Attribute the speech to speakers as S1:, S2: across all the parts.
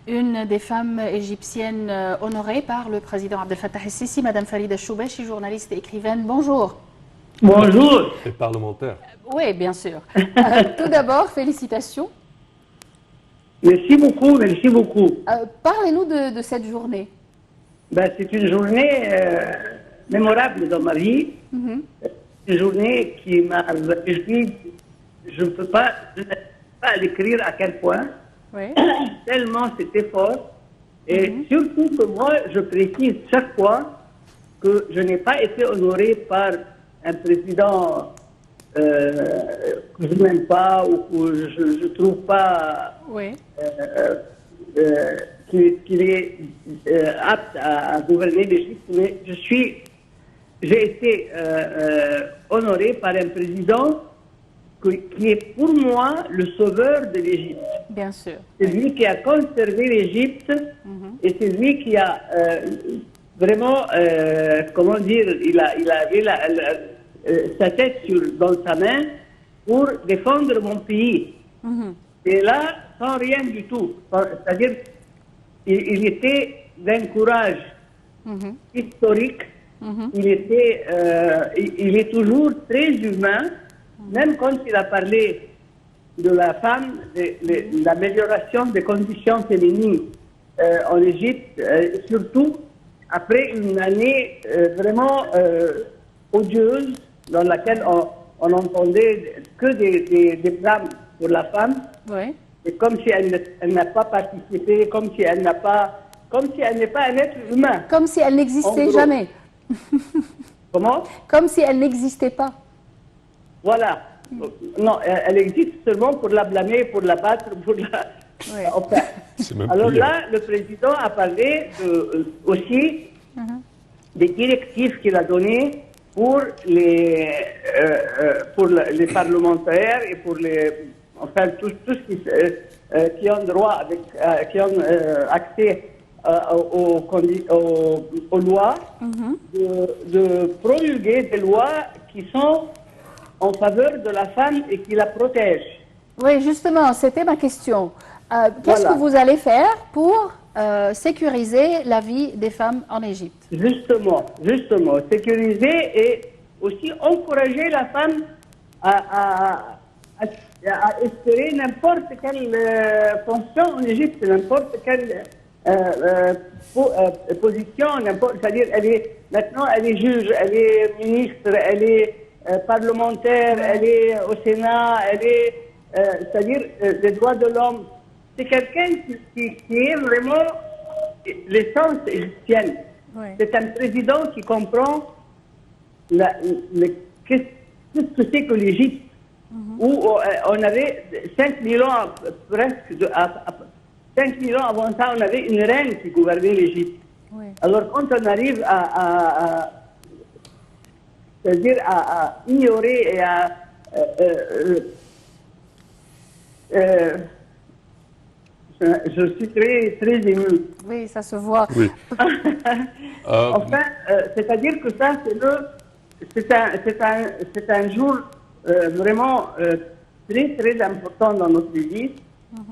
S1: une des femmes égyptiennes honorées par le président Abdel Fattah el-Sisi, Madame Farida Choubechi, journaliste et écrivaine. Bonjour.
S2: Bonjour.
S3: Et parlementaire.
S1: Oui, bien sûr. Tout d'abord, félicitations.
S2: Merci beaucoup, merci beaucoup.
S1: Parlez-nous de cette journée.
S2: Ben, c'est une journée mémorable dans ma vie. Une journée qui m'a réjoui. Je ne peux pas l'écrire à quel point.
S1: Oui.
S2: Tellement c'était fort. Et surtout que moi, je précise chaque fois que je n'ai pas été honoré par un président que je n'aime pas ou que je ne trouve pas
S1: Oui.
S2: qu'il est apte à gouverner l'Égypte, mais j'ai été honoré par un président qui est pour moi le sauveur de l'Égypte.
S1: Bien sûr.
S2: C'est lui qui a conservé l'Égypte et c'est lui qui a vraiment, comment dire, il avait sa tête dans sa main pour défendre mon pays. Et là, sans rien du tout. C'est-à-dire, il était d'un courage historique. Il est toujours très humain, même quand il a parlé de la femme, de l'amélioration des conditions féminines en Égypte, surtout après une année vraiment odieuse dans laquelle on n'entendait que des drames pour la femme.
S1: Oui.
S2: Et comme si elle n'a pas participé, comme si elle n'est pas un être humain.
S1: Comme si elle n'existait jamais.
S2: Comment?
S1: Comme si elle n'existait pas.
S2: Voilà. Non, elle existe seulement pour la blâmer, pour la battre, pour la...
S1: Oui.
S2: Enfin.
S3: Même
S2: Alors
S3: pire.
S2: là, le président a parlé aussi des directives qu'il a données pour les parlementaires et pour enfin, tous qui ont droit, qui ont accès aux lois, de promulguer des lois qui sont en faveur de la femme et qui la protègent.
S1: Oui, justement, c'était ma question. Qu'est-ce
S2: Voilà.
S1: que vous allez faire pour sécuriser la vie des femmes en Égypte?
S2: Justement, sécuriser et aussi encourager la femme à espérer n'importe quelle fonction en Égypte, n'importe quelle position, c'est-à-dire maintenant elle est juge, elle est ministre, elle est parlementaire, elle est au Sénat, elle est, c'est-à-dire les droits de l'homme. C'est quelqu'un qui est vraiment l'essence égyptienne.
S1: Oui.
S2: C'est un président qui comprend qu'est-ce que c'est que l'Égypte, où on avait 5000 ans, presque, 5000 ans avant ça, on avait une reine qui gouvernait l'Égypte.
S1: Oui.
S2: Alors quand on arrive c'est-à-dire à ignorer et à je suis très ému.
S1: Oui, ça se voit.
S3: Oui.
S2: Enfin, c'est-à-dire que ça, c'est un jour vraiment très important dans notre vie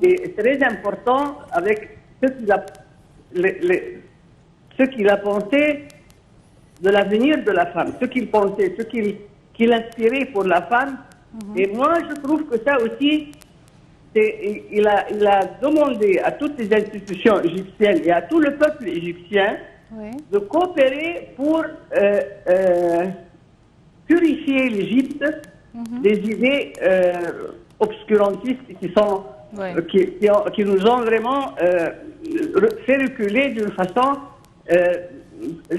S2: et très important avec ce qu'il a pensé de l'avenir de la femme, ce qu'il pensait, ce qu'il inspirait pour la femme. Et moi, je trouve que ça aussi, il a demandé à toutes les institutions égyptiennes et à tout le peuple égyptien
S1: Oui.
S2: de coopérer pour purifier l'Égypte des idées obscurantistes
S1: Oui.
S2: qui nous ont vraiment fait reculer d'une façon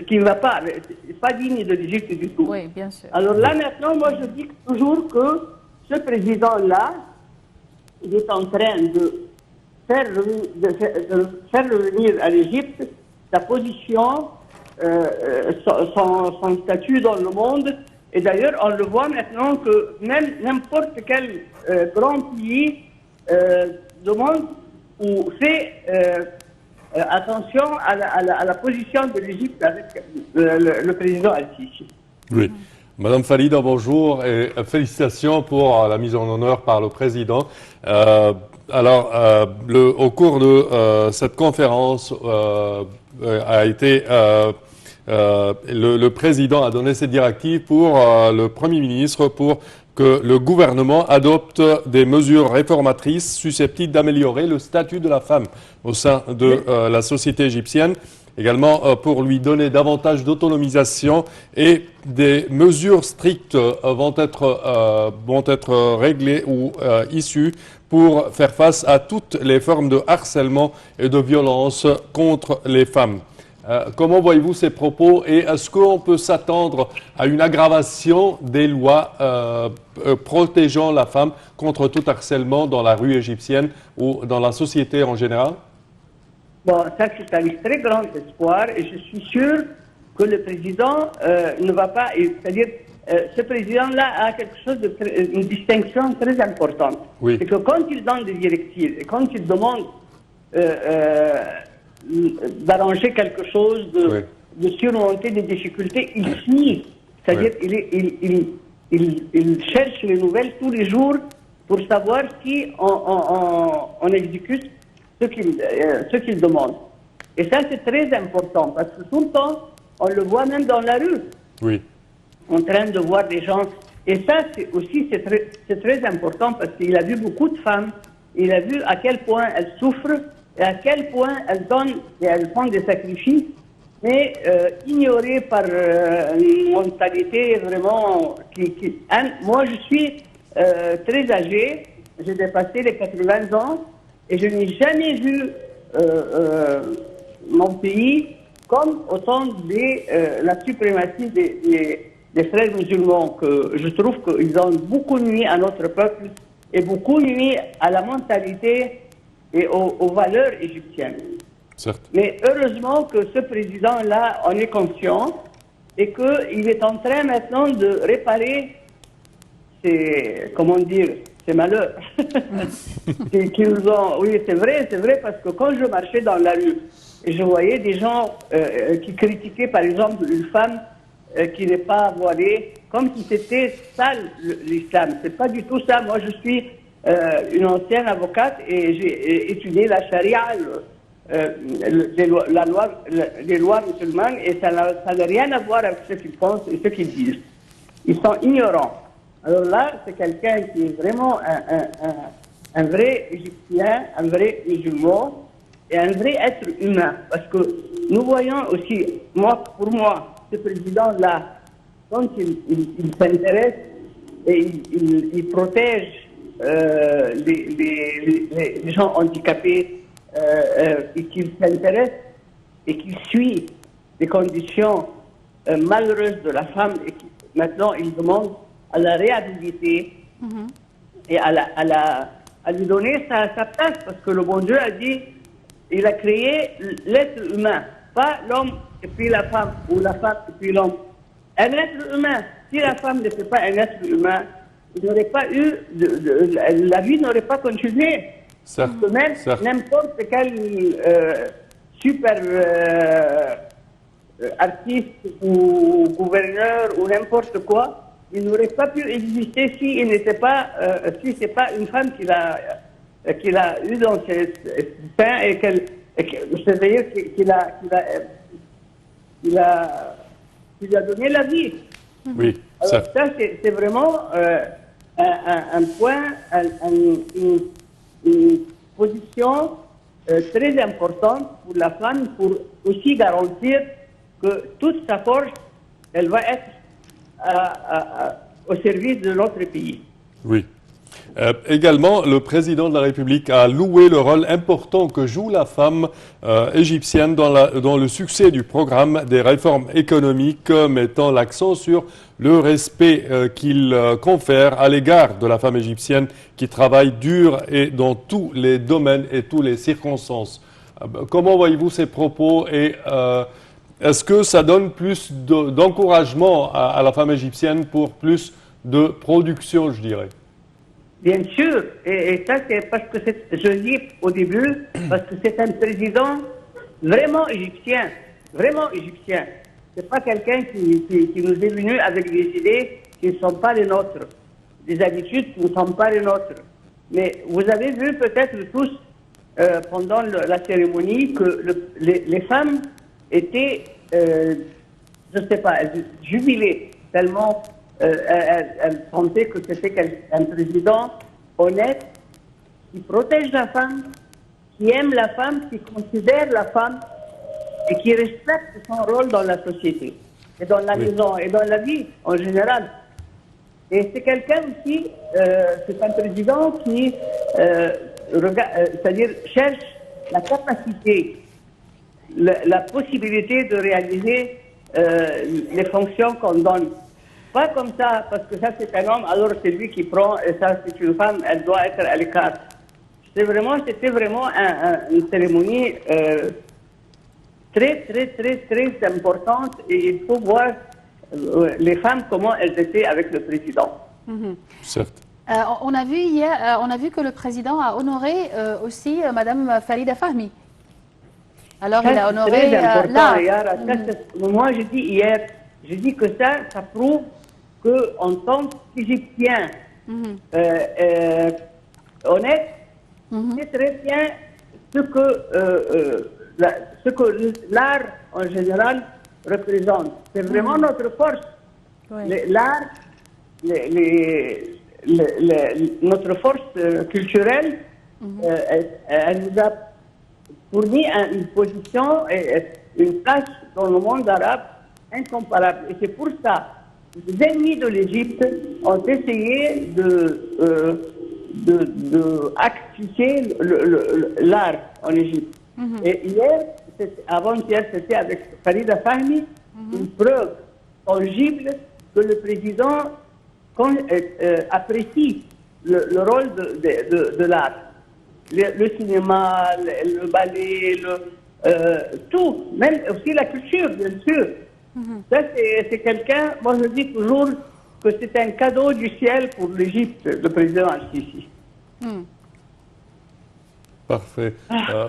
S2: qui ne va pas, c'est pas digne de l'Égypte du tout.
S1: Oui, bien sûr.
S2: Alors là maintenant, moi je dis toujours que ce président-là, il est en train de faire revenir à l'Égypte sa position, son statut dans le monde. Et d'ailleurs, on le voit maintenant que même n'importe quel grand pays demande ou fait attention à la position de l'Égypte avec le président Al-Sisi.
S3: Oui. Madame Farida, bonjour et félicitations pour la mise en honneur par le président. Alors, au cours de cette conférence, le président a donné ses directives pour le Premier ministre pour que le gouvernement adopte des mesures réformatrices susceptibles d'améliorer le statut de la femme au sein de la société égyptienne. Également pour lui donner davantage d'autonomisation, et des mesures strictes vont être réglées ou issues pour faire face à toutes les formes de harcèlement et de violence contre les femmes. Comment voyez-vous ces propos, et est-ce qu'on peut s'attendre à une aggravation des lois protégeant la femme contre tout harcèlement dans la rue égyptienne ou dans la société en général?
S2: Bon, ça c'est avec très grand espoir, et je suis sûr que le président ne va pas, c'est-à-dire ce président-là a quelque chose une distinction très importante.
S3: Oui.
S2: C'est que quand il donne des directives et quand il demande d'arranger quelque chose, de surmonter des difficultés, il suit. C'est-à-dire il cherche les nouvelles tous les jours pour savoir si on exécute ce qu'il demande. Et ça, c'est très important, parce que tout le temps, on le voit même dans la rue.
S3: Oui.
S2: En train de voir des gens. Et ça, c'est très important, parce qu'il a vu beaucoup de femmes. Il a vu à quel point elles souffrent et à quel point elles donnent et elles font des sacrifices, mais ignorées par une mentalité vraiment moi, je suis très âgé, j'ai dépassé les 80 ans, et je n'ai jamais vu mon pays comme au temps de la suprématie des frères musulmans, que je trouve qu'ils ont beaucoup nuit à notre peuple et beaucoup nuit à la mentalité et aux valeurs égyptiennes.
S3: Certes.
S2: Mais heureusement que ce président-là en est conscient et qu'il est en train maintenant de réparer ses malheurs. Oui, c'est vrai, parce que quand je marchais dans la rue et je voyais des gens qui critiquaient par exemple une femme qui n'est pas voilée, comme si c'était sale l'islam. C'est pas du tout ça. Moi, je suis une ancienne avocate et j'ai étudié la charia, les lois musulmanes, et ça n'a rien à voir avec ce qu'ils pensent et ce qu'ils disent. Ils sont ignorants. Alors là, c'est quelqu'un qui est vraiment un vrai Égyptien, un vrai musulman et un vrai être humain. Parce que nous voyons aussi, pour moi, ce président-là, quand il s'intéresse et il protège les gens handicapés, et qu'il s'intéresse et qu'il suit les conditions malheureuses de la femme, et maintenant il demande à la réhabiliter et à lui donner sa place, parce que le bon Dieu a dit, il a créé l'être humain, pas l'homme et puis la femme, ou la femme et puis l'homme. Un être humain. Si la femme n'était pas un être humain, il n'aurait pas eu la vie n'aurait pas continué.
S3: Certes.
S2: Parce que même n'importe quel super artiste ou gouverneur ou n'importe quoi, il n'aurait pas pu exister si n'était pas, si c'est pas une femme qu'il a eu dans ses seins et c'est-à-dire qu'il a donné la vie.
S3: Oui.
S2: Alors ça, c'est vraiment un point, une position très importante pour la femme, pour aussi garantir que toute sa force, elle va être au service de notre pays.
S3: Oui. Également, le président de la République a loué le rôle important que joue la femme égyptienne dans le succès du programme des réformes économiques, mettant l'accent sur le respect qu'il confère à l'égard de la femme égyptienne qui travaille dur et dans tous les domaines et toutes les circonstances. Comment voyez-vous ces propos, et est-ce que ça donne plus d'encouragement à la femme égyptienne pour plus de production, je dirais?
S2: Bien sûr, et ça c'est parce que je dis au début, parce que c'est un président vraiment égyptien, C'est pas quelqu'un qui nous est venu avec des idées qui ne sont pas les nôtres, des habitudes qui ne sont pas les nôtres. Mais vous avez vu peut-être tous pendant la cérémonie que les femmes étaient, je ne sais pas, jubilées, tellement elles sentaient que c'était un président honnête, qui protège la femme, qui aime la femme, qui considère la femme et qui respecte son rôle dans la société et dans la maison et dans la vie en général. Et c'est quelqu'un aussi, c'est un président qui c'est-à-dire cherche la capacité, la possibilité de réaliser les fonctions qu'on donne. Pas comme ça, parce que ça c'est un homme, alors c'est lui qui prend, et ça c'est une femme, elle doit être à l'écart. C'était vraiment une cérémonie très importante, et il faut voir les femmes comment elles étaient avec le président.
S3: Certes.
S1: On a vu hier, on a vu que le président a honoré aussi Madame Farida Fahmy. Alors il a honoré
S2: très important,
S1: là.
S2: Yara. Moi je dis hier, je dis que ça prouve que en tant qu'Égyptien honnête, c'est très bien ce que l'art en général représente. C'est vraiment notre force.
S1: Oui.
S2: L'art, notre force culturelle, elle nous a fourni une position et une place dans le monde arabe incomparable. Et c'est pour ça que les ennemis de l'Égypte ont essayé de activer l'art en Égypte. Et hier, avant-hier, c'était avec Farida Fahmy, une preuve tangible que le président apprécie le rôle de l'art. Le cinéma, le ballet, tout, même aussi la culture, bien sûr. Ça, c'est quelqu'un, moi je dis toujours que c'est un cadeau du ciel pour l'Égypte, le président Al-Sisi.
S3: Parfait.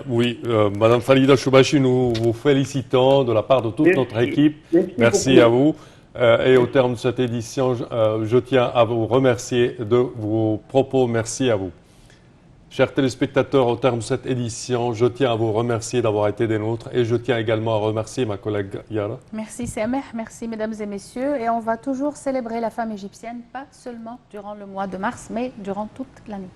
S3: Oui, Madame Farida Choubachi, nous vous félicitons de la part de toute notre équipe. Merci à vous. Et au terme de cette édition, je tiens à vous remercier de vos propos. Merci à vous. Chers téléspectateurs, au terme de cette édition, je tiens à vous remercier d'avoir été des nôtres et je tiens également à remercier ma collègue Yara.
S1: Merci Sameh, merci mesdames et messieurs. Et on va toujours célébrer la femme égyptienne, pas seulement durant le mois de mars, mais durant toute l'année.